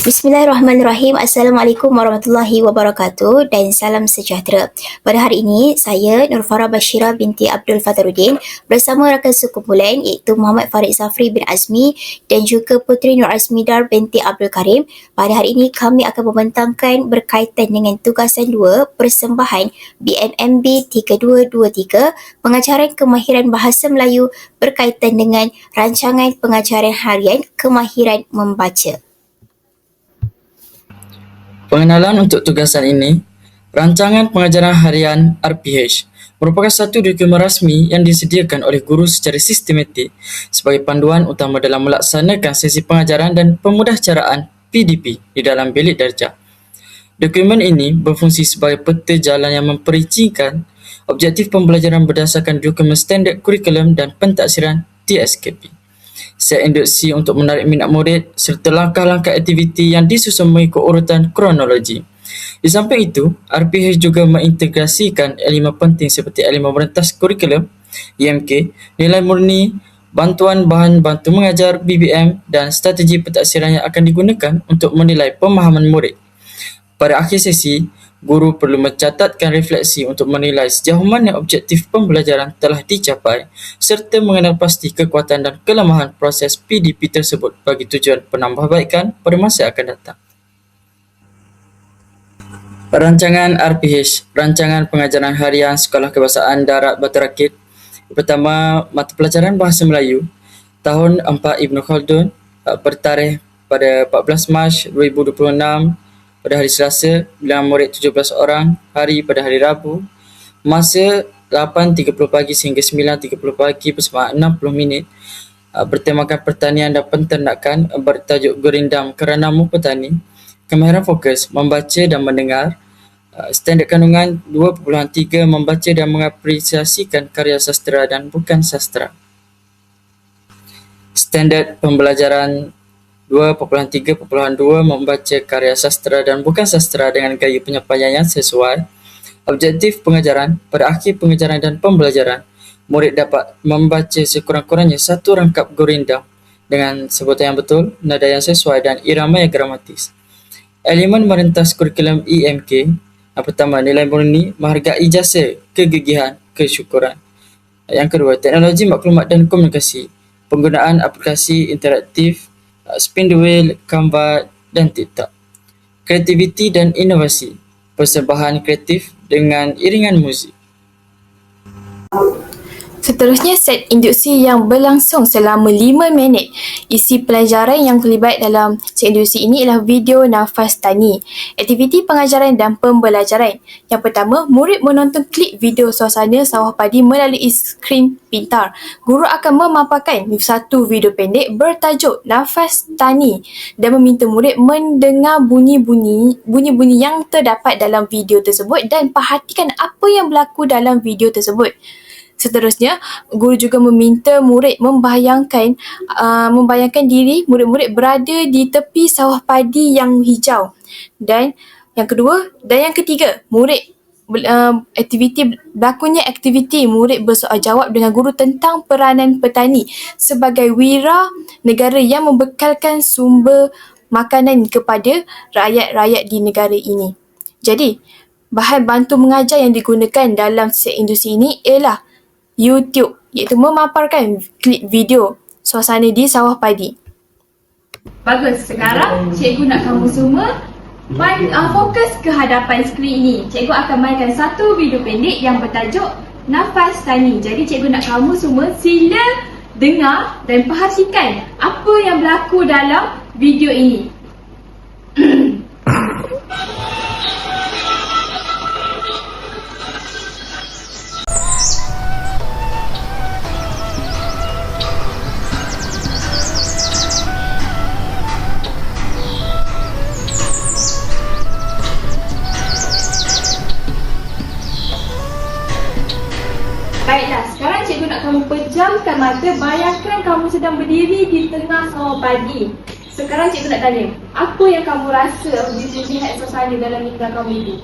Bismillahirrahmanirrahim. Assalamualaikum warahmatullahi wabarakatuh dan salam sejahtera. Pada hari ini, saya Nur Farah Bashira binti Abdul Fatharuddin bersama rakan sekumpulan iaitu Muhammad Farid Zafri bin Azmi dan juga Puteri Nur Azmidar binti Abdul Karim. Pada hari ini, kami akan membentangkan berkaitan dengan tugasan 2 persembahan BNMB 3223 pengajaran kemahiran bahasa Melayu berkaitan dengan rancangan pengajaran harian kemahiran membaca. Pengenalan untuk tugasan ini, Rancangan Pengajaran Harian RPH merupakan satu dokumen rasmi yang disediakan oleh guru secara sistematik sebagai panduan utama dalam melaksanakan sesi pengajaran dan pemudahcaraan PDP di dalam bilik darjah. Dokumen ini berfungsi sebagai peta jalan yang memperincikan objektif pembelajaran berdasarkan dokumen standard kurikulum dan pentaksiran TSKP. Set induksi untuk menarik minat murid serta langkah-langkah aktiviti yang disusun mengikut urutan kronologi. Di samping itu, RPH juga mengintegrasikan elemen penting seperti elemen merentas kurikulum, EMK, nilai murni, bantuan bahan bantu mengajar, BBM dan strategi pentaksiran yang akan digunakan untuk menilai pemahaman murid. Pada akhir sesi, guru perlu mencatatkan refleksi untuk menilai sejauh mana objektif pembelajaran telah dicapai serta mengenal pasti kekuatan dan kelemahan proses PDP tersebut bagi tujuan penambahbaikan pada masa akan datang. Rancangan RPH, Rancangan Pengajaran Harian Sekolah Kebahasaan Darat Batu Rakit. Pertama, mata pelajaran Bahasa Melayu tahun 4 Ibn Khaldun, bertarikh pada 14 Mac 2026 pada hari Selasa, bilangan murid 17 orang, hari pada hari Rabu, masa 8.30 pagi sehingga 9.30 pagi bersama 60 minit, bertemakan pertanian dan penternakan, bertajuk Gerindam Keranamu Petani, kemahiran fokus membaca dan mendengar, standard kandungan 2.3 membaca dan mengapresiasikan karya sastera dan bukan sastera. Standard pembelajaran 2.3.2 membaca karya sastera dan bukan sastera dengan gaya penyampaian yang sesuai. Objektif pengajaran, pada akhir pengajaran dan pembelajaran, murid dapat membaca sekurang-kurangnya satu rangkap gurindam dengan sebutan yang betul, nada yang sesuai dan irama yang gramatis. Elemen merentas kurikulum EMK, yang pertama, nilai murni, menghargai jasa, kegigihan, kesyukuran. Yang kedua, teknologi maklumat dan komunikasi, penggunaan aplikasi interaktif, Spin the Wheel, Canva dan TikTok. Kreativiti dan inovasi, persembahan kreatif dengan iringan muzik. Seterusnya, set induksi yang berlangsung selama 5 minit. Isi pelajaran yang terlibat dalam set induksi ini ialah video nafas tani, aktiviti pengajaran dan pembelajaran. Yang pertama, murid menonton klip video suasana sawah padi melalui skrin pintar. Guru akan memaparkan satu video pendek bertajuk Nafas Tani dan meminta murid mendengar bunyi-bunyi yang terdapat dalam video tersebut dan perhatikan apa yang berlaku dalam video tersebut. Seterusnya, guru juga meminta murid membayangkan diri murid-murid berada di tepi sawah padi yang hijau. Dan yang ketiga, murid aktiviti murid bersoal jawab dengan guru tentang peranan petani sebagai wira negara yang membekalkan sumber makanan kepada rakyat-rakyat di negara ini. Jadi, bahan bantu mengajar yang digunakan dalam set induksi ini ialah YouTube, iaitu memaparkan klip video suasana di sawah padi. Bagus, sekarang cikgu nak kamu semua fokus ke hadapan skrin ini. Cikgu akan mainkan satu video pendek yang bertajuk Nafas Tani. Jadi cikgu nak kamu semua sila dengar dan perhatikan apa yang berlaku dalam video ini. Baiklah, sekarang cikgu nak kamu pejamkan mata. Bayangkan kamu sedang berdiri di tengah sawah padi. Sekarang cikgu nak tanya, apa yang kamu rasa apabila lihat suasana dalam minda kamu itu?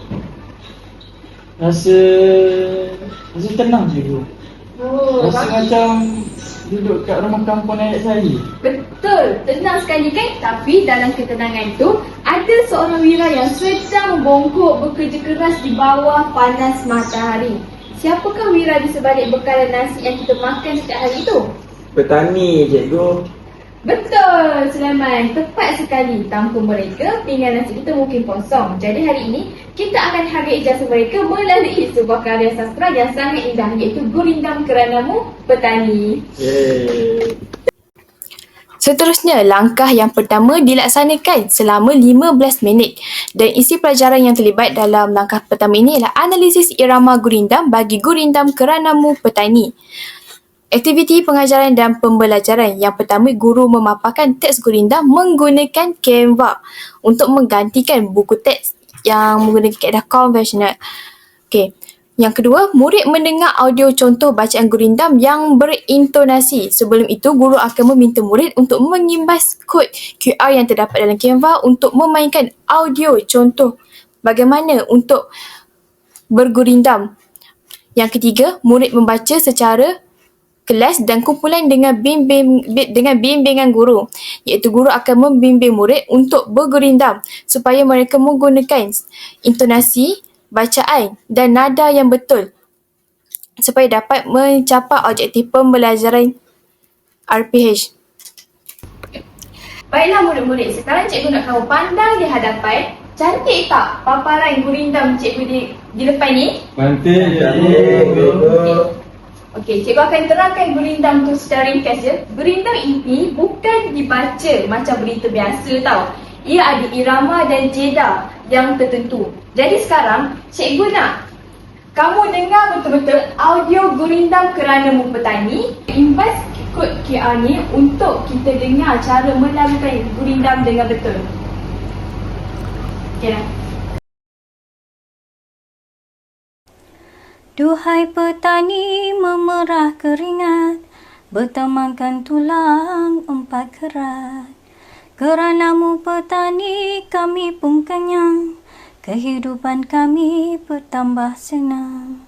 Rasa tenang cikgu. Oh, Rasa macam duduk kat rumah kampung nenek saya. betul, tenang sekali kan? Tapi dalam ketenangan tu, ada seorang wira yang sedang membongkok bekerja keras di bawah panas matahari. Siapakah wira di sebalik bekalan nasi yang kita makan setiap hari itu? Petani, cikgu. Betul, Sulaiman. Tepat sekali. Tanpa mereka, pinggan nasi kita mungkin kosong. Jadi hari ini, kita akan hargai ijazah mereka melalui sebuah karya sastra yang sangat indah, iaitu Gurindam Keranamu Petani. Yeay. Seterusnya, langkah yang pertama dilaksanakan selama 15 minit dan isi pelajaran yang terlibat dalam langkah pertama ini ialah analisis irama gurindam bagi Gurindam Keranamu Petani. Aktiviti pengajaran dan pembelajaran. Yang pertama, guru memaparkan teks gurindam menggunakan Canva untuk menggantikan buku teks yang menggunakan kaedah konvensional. Okey. Yang kedua, murid mendengar audio contoh bacaan gurindam yang berintonasi. Sebelum itu, guru akan meminta murid untuk mengimbas kod QR yang terdapat dalam Canva untuk memainkan audio contoh bagaimana untuk bergurindam. Yang ketiga, murid membaca secara kelas dan kumpulan dengan bimbingan guru, iaitu guru akan membimbing murid untuk bergurindam supaya mereka menggunakan intonasi, bacaan dan nada yang betul supaya dapat mencapai objektif pembelajaran RPH. Baiklah murid-murid, sekarang cikgu nak kamu pandang di hadapan. Cantik tak paparan gurindam cikgu di depan ni? Mantul, cikgu. Okey, cikgu akan terangkan gurindam tu secara ringkas je. Gurindam ini bukan dibaca macam berita biasa tau. Ia ada irama dan jeda yang tertentu. Jadi sekarang, cikgu nak kamu dengar betul-betul audio Gurindam Keranamu Petani. Imbas kod QR ni untuk kita dengar cara melakukan gurindam dengan betul. Okey dah. Duhai petani memerah keringat, bertemankan tulang empat kerat. Keranamu petani kami pun kenyang, kehidupan kami bertambah senang.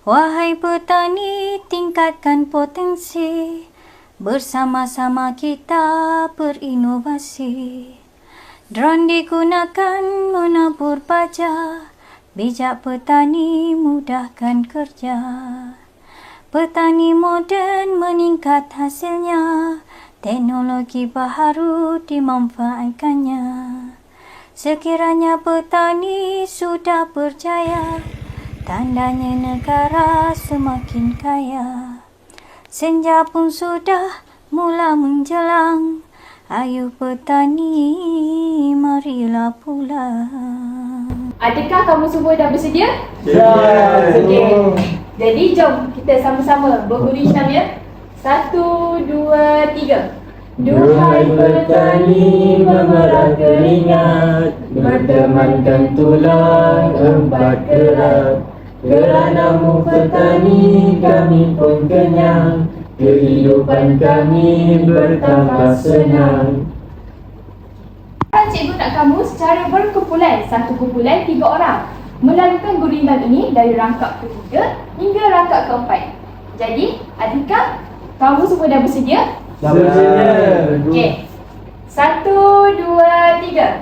Wahai petani tingkatkan potensi, bersama-sama kita berinovasi. Drone digunakan menabur baja, bijak petani mudahkan kerja. Petani moden meningkat hasilnya, teknologi baharu dimanfaatkannya. Sekiranya petani sudah berjaya, tandanya negara semakin kaya. Senja pun sudah mula menjelang, ayo petani marilah pulang. Adakah kamu semua dah bersedia? Ya, Okey. Jadi jom kita sama-sama bergurindam ya. 1, 2, 3. Duhai petani memerah keringat, bertemankan tulang empat kerat. Keranamu petani kami pun kenyang, kehidupan kami bertambah senang. Sekarang cikgu nak kamu secara berkumpulan, satu kumpulan 3 orang, melakukan gurindam ini dari rangkap ketiga hingga rangkap keempat. Jadi, adakah kamu semua dah bersedia? Bersedia. Okey. 1, 2, 3.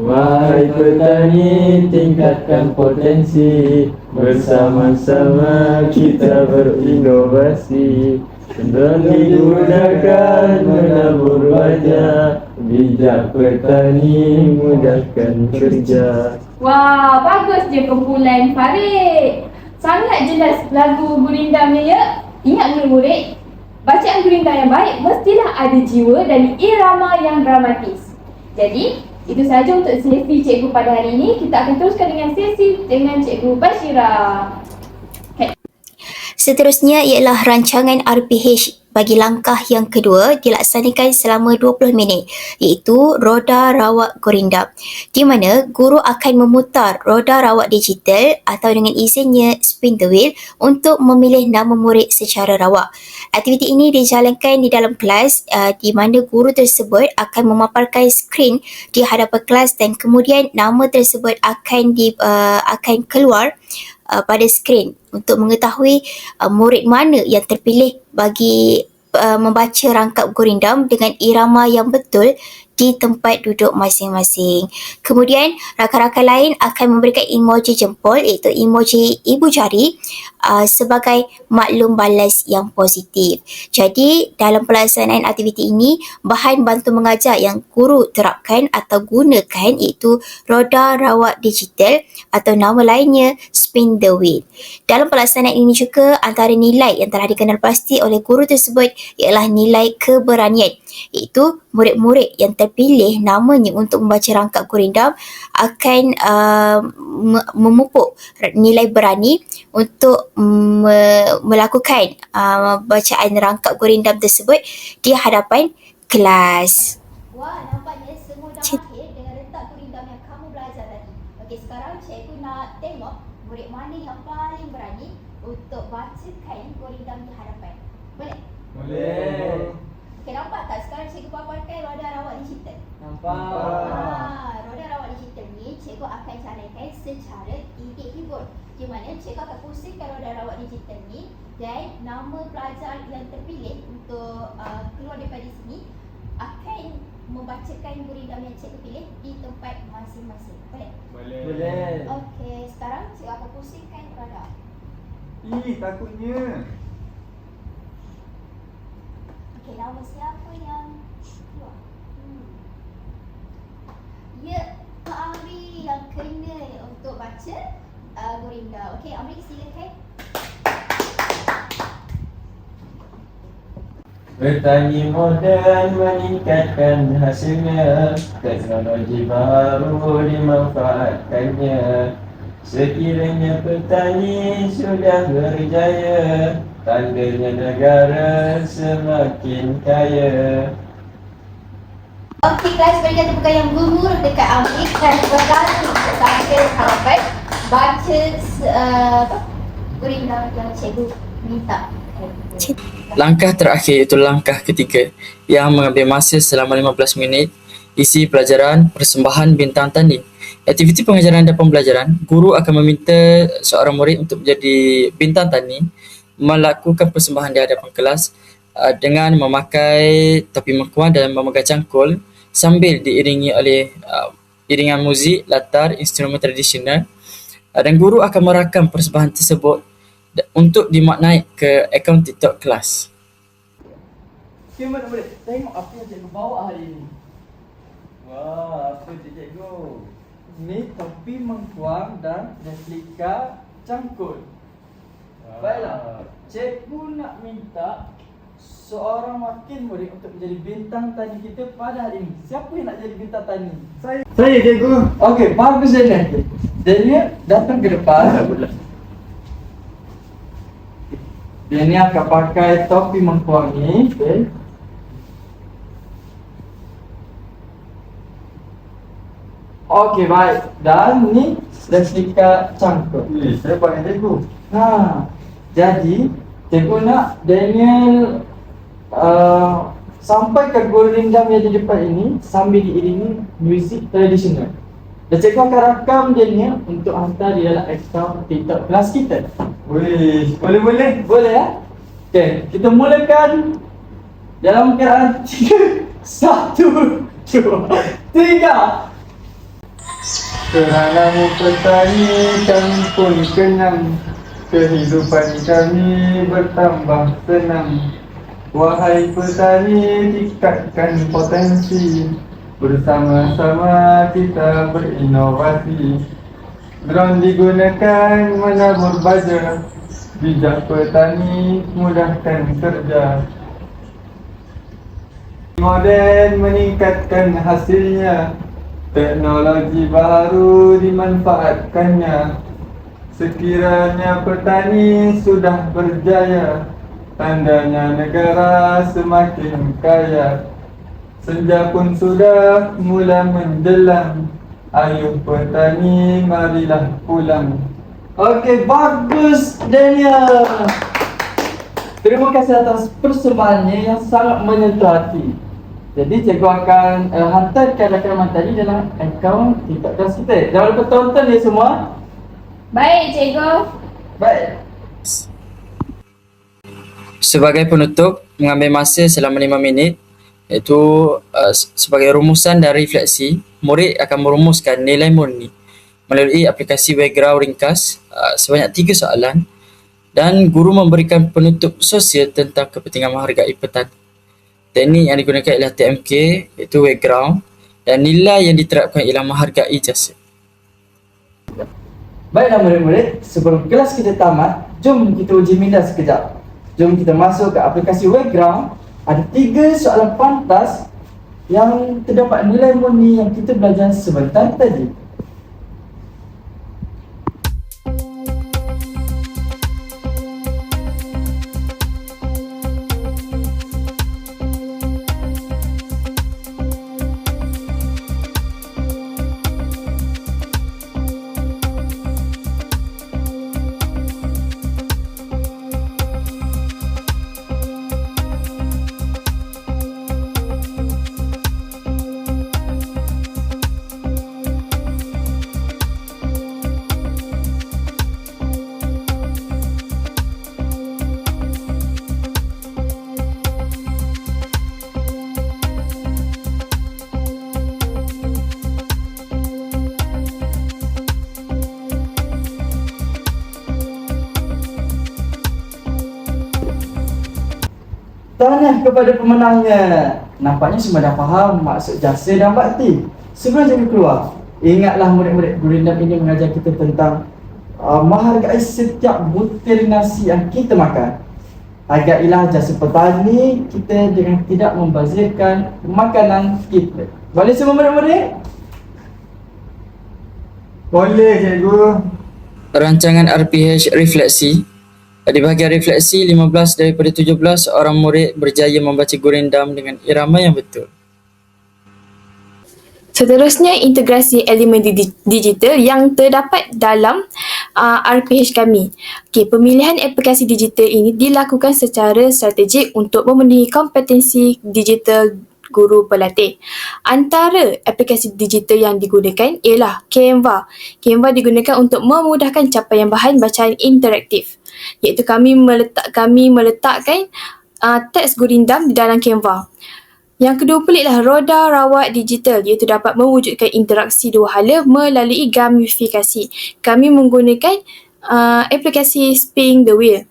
Wahai petani tingkatkan potensi, bersama-sama kita berinovasi. Drone digunakan menabur baja, bijak petani mudahkan kerja. Wah, bagus je kumpulan Farid. Sangat jelas lagu gurindamnya ya. Ingat murid-murid, bacaan gurindam yang baik mestilah ada jiwa dan irama yang dramatis. Jadi, itu sahaja untuk sesi cikgu pada hari ini. Kita akan teruskan dengan sesi dengan cikgu Bashira. Seterusnya ialah rancangan RPH bagi langkah yang kedua dilaksanakan selama 20 minit iaitu roda rawak gurindam, di mana guru akan memutar roda rawak digital atau dengan izinnya spin the wheel untuk memilih nama murid secara rawak. Aktiviti ini dijalankan di dalam kelas di mana guru tersebut akan memaparkan skrin di hadapan kelas dan kemudian nama tersebut akan keluar pada skrin untuk mengetahui murid mana yang terpilih bagi membaca rangkap gurindam dengan irama yang betul di tempat duduk masing-masing. Kemudian, rakan-rakan lain akan memberikan emoji jempol iaitu emoji ibu jari sebagai maklum balas yang positif. Jadi, dalam pelaksanaan aktiviti ini, bahan bantu mengajar yang guru terapkan atau gunakan iaitu roda rawat digital atau nama lainnya spin the wheel. Dalam pelaksanaan ini juga, antara nilai yang telah dikenal pasti oleh guru tersebut ialah nilai keberanian, iaitu murid-murid yang terpilih namanya untuk membaca rangkap gurindam akan memupuk nilai berani untuk melakukan bacaan rangkap gurindam tersebut di hadapan kelas. Wah, nampaknya semua dah akhir dengan rentak gurindam yang kamu belajar tadi. Okey, sekarang cikgu nak tengok murid mana yang paling berani untuk bacakan gurindam di hadapan. Boleh? Boleh. Okey, nampak tak sekarang cikgu paparkan roda rawat digital? Nampak. Roda rawat digital ni cikgu akan carakan secara hibur. Di mana cikgu akan pusingkan roda rawat digital ni dan nama pelajar yang terpilih untuk keluar daripada sini akan membacakan gurindam yang cikgu pilih di tempat masing-masing. Boleh? Boleh. Okey, sekarang cikgu akan pusingkan roda. Takutnya. Okey, nama siapa yang keluar? Ya, Kak Amri yang kena untuk baca gurindam. Okey, Amri silakan. Bertani moden meningkatkan hasilnya, teknologi baru dimanfaatkannya. Sekiranya petani sudah berjaya, tandanya negara semakin kaya. Okey, guys, berikan tepukan yang gugur dekat Amri dan berkali untuk saya harapan baca gurindam yang cikgu minta. Langkah terakhir iaitu langkah ketiga yang mengambil masa selama 15 minit. Isi pelajaran persembahan bintang tani. Aktiviti pengajaran dan pembelajaran, guru akan meminta seorang murid untuk menjadi bintang tani melakukan persembahan di hadapan kelas dengan memakai topi mengkuang dan memegang cangkul sambil diiringi oleh iringan muzik, latar, instrumen tradisional, dan guru akan merakam persembahan tersebut untuk dimaknai ke akaun TikTok kelas. Okay, mana boleh tengok apa yang cikgu bawa hari ini. Wah, apa tu cikgu? Ni topi mengkuang dan replika cangkul. Baiklah, cikgu nak minta seorang wakil murid untuk menjadi bintang tani kita pada hari ini. Siapa yang nak jadi bintang tani? Saya cikgu. Okey, bagus Daniel. Daniel datang ke depan. Daniel akan pakai topi mengkuang ni. Okay. Okey, baik. Dan ni replika cangkul. Saya pakai cikgu. Jadi cikgu nak Daniel sampaikan gurindam yang di depan ini sambil diiringi muzik tradisional. Dan cikgu akan rakam Daniel untuk hantar di dalam akaun TikTok kelas kita. Boleh. Boleh ya? Okey, kita mulakan dalam keadaan 3, 1, 2, 3. Keranamu petani kami pun kenyang, kehidupan kami bertambah senang. Wahai petani, tingkatkan potensi, bersama-sama kita berinovasi. Drone digunakan menabur baja, bijak petani mudahkan kerja. Moden meningkatkan hasilnya, teknologi baru dimanfaatkannya. Sekiranya petani sudah berjaya, tandanya negara semakin kaya. Senja pun sudah mula menjelang, ayuh petani marilah pulang. Okey, bagus Daniel. Terima kasih atas persembahannya yang sangat menyentuh hati. Jadi cikgu akan hantarkan rakaman tadi dalam akaun TikTok kelas kita. Jangan lupa tonton ya semua. Baik, cikgu. Baik. Sebagai penutup, mengambil masa selama 5 minit iaitu sebagai rumusan dan refleksi, murid akan merumuskan nilai murni melalui aplikasi background ringkas sebanyak 3 soalan dan guru memberikan penutup sosial tentang kepentingan menghargai petani. Teknik yang digunakan ialah TMK iaitu background dan nilai yang diterapkan ialah menghargai jasa. Baiklah murid-murid, sebelum kelas kita tamat, jom kita uji minda sekejap. Jom kita masuk ke aplikasi background. Ada 3 soalan pantas yang terdapat nilai murni yang kita belajar sebentar tadi. Tahniah kepada pemenangnya. Nampaknya semua dah faham maksud jasa dan bakti. Sebelum jadi keluar, ingatlah murid-murid Gurindam ini mengajar kita tentang menghargai setiap butir nasi yang kita makan. Hargailah jasa petani kita dengan tidak membazirkan makanan kita. Boleh semua murid-murid? Boleh, cikgu. Rancangan RPH Refleksi. Di bahagian refleksi, 15 daripada 17 orang murid berjaya membaca Gurindam dengan irama yang betul. Seterusnya, integrasi elemen digital yang terdapat dalam RPH kami. Pemilihan aplikasi digital ini dilakukan secara strategik untuk memenuhi kompetensi digital guru pelatih. Antara aplikasi digital yang digunakan ialah Canva. Canva digunakan untuk memudahkan capaian bahan bacaan interaktif, iaitu kami meletakkan teks Gurindam di dalam Canva. Yang kedua pula ialah roda rawat digital, iaitu dapat mewujudkan interaksi dua hala melalui gamifikasi. Kami menggunakan aplikasi Spin the Wheel.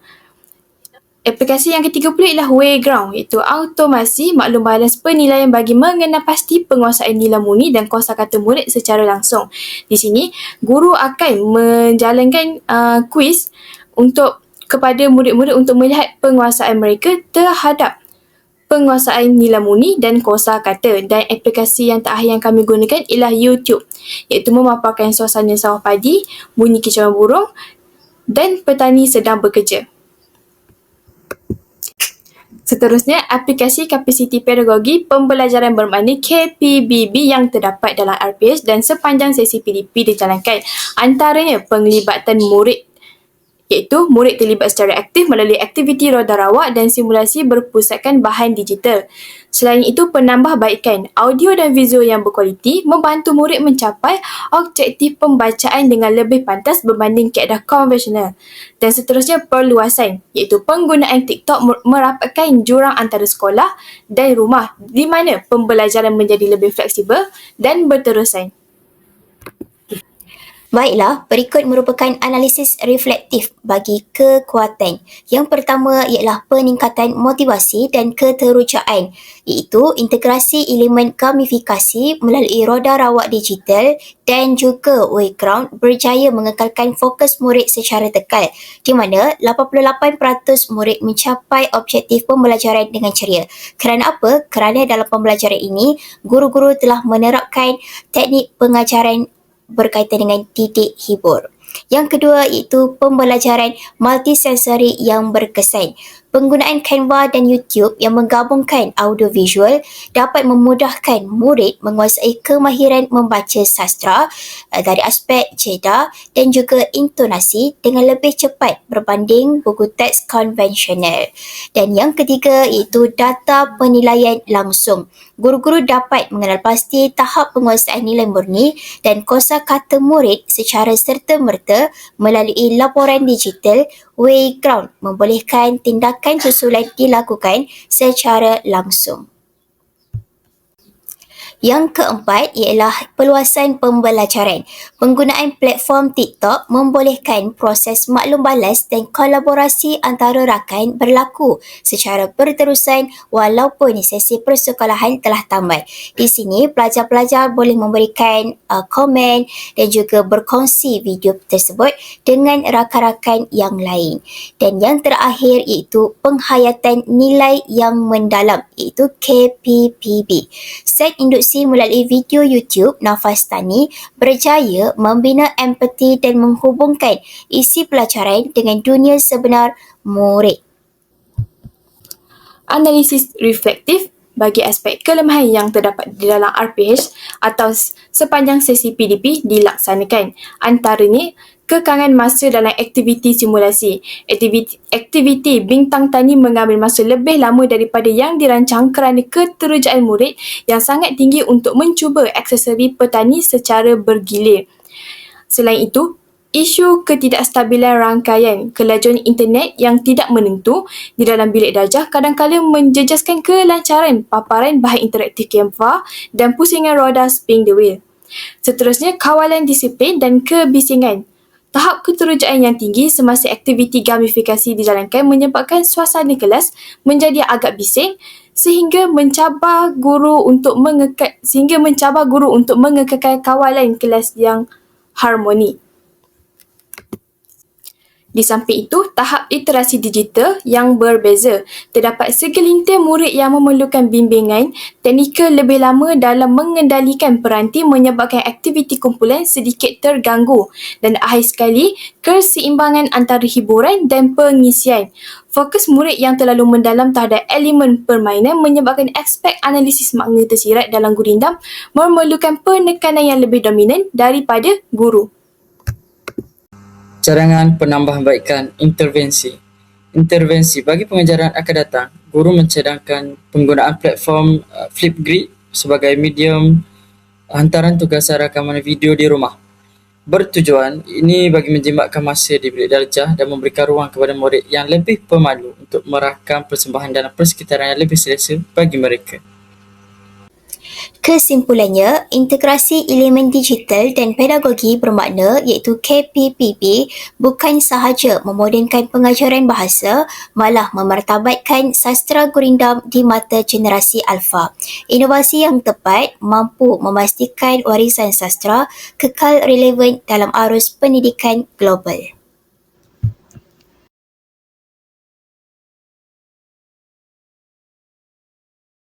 Aplikasi yang ketiga pula ialah Wayground, iaitu automasi maklum balance penilaian bagi mengenal pasti penguasaan nilai murni dan kosakata murid secara langsung. Di sini, guru akan menjalankan kuis kepada murid-murid untuk melihat penguasaan mereka terhadap penguasaan nilai murni dan kosakata. Dan aplikasi yang terakhir yang kami gunakan ialah YouTube, iaitu memaparkan suasana sawah padi, bunyi kicauan burung dan petani sedang bekerja. Seterusnya, aplikasi kapasiti pedagogi pembelajaran bermakna KPBB yang terdapat dalam RPH dan sepanjang sesi PDP dijalankan. Antaranya penglibatan murid, iaitu murid terlibat secara aktif melalui aktiviti roda rawat dan simulasi berpusatkan bahan digital. Selain itu, penambahbaikan audio dan visual yang berkualiti membantu murid mencapai objektif pembacaan dengan lebih pantas berbanding kaedah konvensional. Dan seterusnya, perluasan, iaitu penggunaan TikTok merapatkan jurang antara sekolah dan rumah di mana pembelajaran menjadi lebih fleksibel dan berterusan. Baiklah, berikut merupakan analisis reflektif bagi kekuatan. Yang pertama ialah peningkatan motivasi dan keterujaan, iaitu integrasi elemen gamifikasi melalui roda rawat digital dan juga Wayground berjaya mengekalkan fokus murid secara kekal, di mana 88% murid mencapai objektif pembelajaran dengan ceria. Kerana apa? Kerana dalam pembelajaran ini, guru-guru telah menerapkan teknik pengajaran berkaitan dengan didik hibur. Yang kedua iaitu pembelajaran multisensori yang berkesan. Penggunaan Canva dan YouTube yang menggabungkan audiovisual dapat memudahkan murid menguasai kemahiran membaca sastra dari aspek cerita dan juga intonasi dengan lebih cepat berbanding buku teks konvensional. Dan yang ketiga iaitu data penilaian langsung. Guru-guru dapat mengenal pasti tahap penguasaan nilai murni dan kosakata murid secara serta-merta melalui laporan digital Wayground membolehkan tindakan susulan dilakukan secara langsung. Yang keempat ialah perluasan pembelajaran. Penggunaan platform TikTok membolehkan proses maklum balas dan kolaborasi antara rakan berlaku secara berterusan walaupun sesi persekolahan telah tamat. Di sini, pelajar-pelajar boleh memberikan komen dan juga berkongsi video tersebut dengan rakan-rakan yang lain. Dan yang terakhir iaitu penghayatan nilai yang mendalam iaitu KPPB. Set induksi melalui video YouTube Nafas Tani berjaya membina empati dan menghubungkan isi pelajaran dengan dunia sebenar murid. Analisis reflektif bagi aspek kelemahan yang terdapat di dalam RPH atau sepanjang sesi PDP dilaksanakan. Antaranya, kekangan masa dalam aktiviti simulasi. Aktiviti bintang tani mengambil masa lebih lama daripada yang dirancang kerana keterujaan murid yang sangat tinggi untuk mencuba aksesori petani secara bergilir. Selain itu, isu ketidakstabilan rangkaian kelajuan internet yang tidak menentu di dalam bilik darjah kadang-kadang menjejaskan kelancaran paparan bahan interaktif Canva dan pusingan roda spin the wheel. Seterusnya, kawalan disiplin dan kebisingan. Tahap keterujaan yang tinggi semasa aktiviti gamifikasi dijalankan menyebabkan suasana kelas menjadi agak bising sehingga mencabar guru untuk mengekalkan kawalan kelas yang harmoni. Di samping itu, tahap literasi digital yang berbeza. Terdapat segelintir murid yang memerlukan bimbingan teknikal lebih lama dalam mengendalikan peranti menyebabkan aktiviti kumpulan sedikit terganggu dan akhir sekali, keseimbangan antara hiburan dan pengisian. Fokus murid yang terlalu mendalam terhadap elemen permainan menyebabkan aspek analisis makna tersirat dalam gurindam memerlukan penekanan yang lebih dominan daripada guru. Cadangan penambahbaikan intervensi. Intervensi bagi pengajaran akan datang, guru mencadangkan penggunaan platform Flipgrid sebagai medium hantaran tugasan rakaman video di rumah. Bertujuan ini bagi menjimatkan masa di bilik darjah dan memberikan ruang kepada murid yang lebih pemalu untuk merakam persembahan dalam persekitaran yang lebih selesa bagi mereka. Kesimpulannya, integrasi elemen digital dan pedagogi bermakna iaitu KPPB bukan sahaja memodernkan pengajaran bahasa, malah memartabatkan sastra gurindam di mata generasi alfa. Inovasi yang tepat mampu memastikan warisan sastra kekal relevan dalam arus pendidikan global.